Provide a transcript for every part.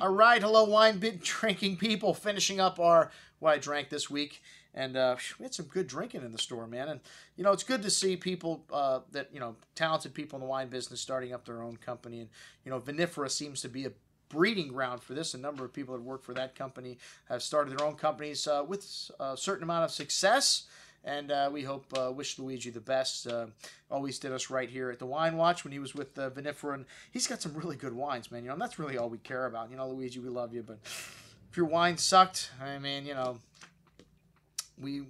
All right, hello, wine drinking people. Finishing up our what I drank this week, and we had some good drinking in the store, man. And it's good to see people that talented people in the wine business starting up their own company. And Vinifera seems to be a breeding ground for this. A number of people that work for that company have started their own companies with a certain amount of success. And we wish Luigi the best. Always did us right here at the Wine Watch when he was with Vinifera. And he's got some really good wines, man. And that's really all we care about. Luigi, we love you. But if your wine sucked, I mean, we,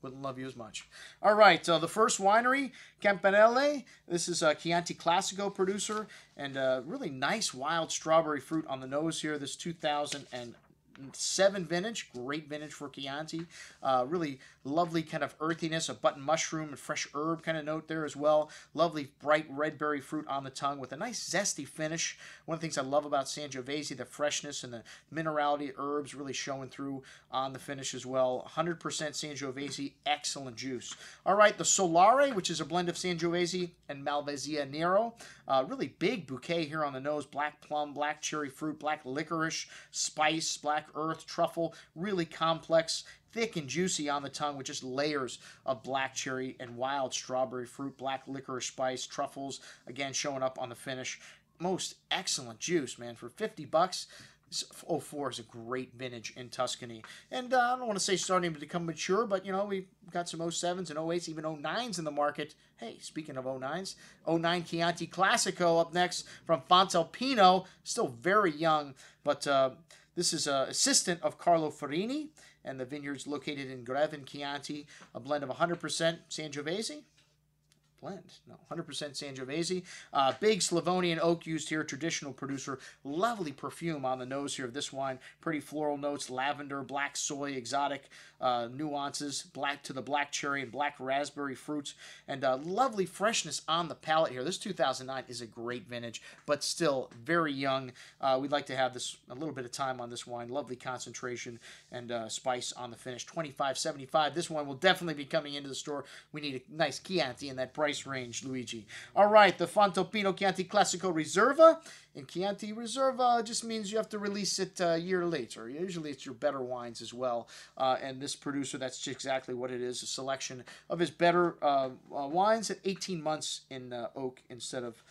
wouldn't love you as much. All right, the first winery, Capannelle. This is a Chianti Classico producer. And really nice wild strawberry fruit on the nose here. This 2007 vintage, great vintage for Chianti. Really lovely kind of earthiness, a button mushroom and fresh herb kind of note there as well. Lovely bright red berry fruit on the tongue with a nice zesty finish. One of the things I love about Sangiovese, the freshness and the minerality of herbs really showing through on the finish as well. 100% Sangiovese, excellent juice. All right, the Salar A, which is a blend of Sangiovese and Malvasia Nero. Really big bouquet here on the nose. Black plum, black cherry fruit, black licorice, spice, black earth, truffle. Really complex, thick and juicy on the tongue with just layers of black cherry and wild strawberry fruit, black licorice spice, truffles, again showing up on the finish. Most excellent juice, man. For 50 bucks, 04 is a great vintage in Tuscany. And I don't want to say starting to become mature, but, we've got some 07s and 08s, even 09s in the market. Hey, speaking of 09s, 09 Chianti Classico up next from Fontalpino. Still very young, but this is an assistant of Carlo Farini, and the vineyard's located in Greve in Chianti. A blend of 100% Sangiovese. 100% Sangiovese. Big Slavonian oak used here, traditional producer. Lovely perfume on the nose here of this wine. Pretty floral notes, lavender, black soy, exotic nuances, black to the black cherry and black raspberry fruits, and lovely freshness on the palate here. This 2009 is a great vintage, but still very young. We'd like to have this a little bit of time on this wine. Lovely concentration and spice on the finish. $25.75. This one will definitely be coming into the store. We need a nice Chianti in that price range, Luigi. All right, the Fontalpino Chianti Classico Riserva. And Chianti Riserva just means you have to release it a year later. Usually it's your better wines as well. And this producer, that's exactly what it is, a selection of his better wines at 18 months in oak instead of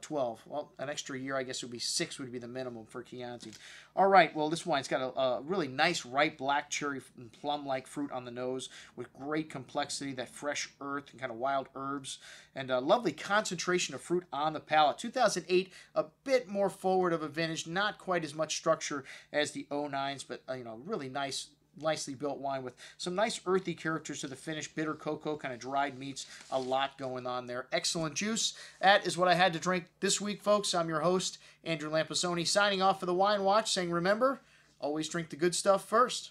12. Well, an extra year, I guess it would be 6 would be the minimum for Chianti. All right, well, this wine's got a really nice ripe black cherry and plum-like fruit on the nose with great complexity, that fresh earth and kind of wild herbs, and a lovely concentration of fruit on the palate. 2008, a bit more forward of a vintage, not quite as much structure as the 09s, but, really nice, nicely built wine with some nice earthy characters to the finish. Bitter cocoa, kind of dried meats, a lot going on there. Excellent juice. That is what I had to drink this week, folks. I'm your host, Andrew Lampasoni, signing off for the Wine Watch, saying remember, always drink the good stuff first.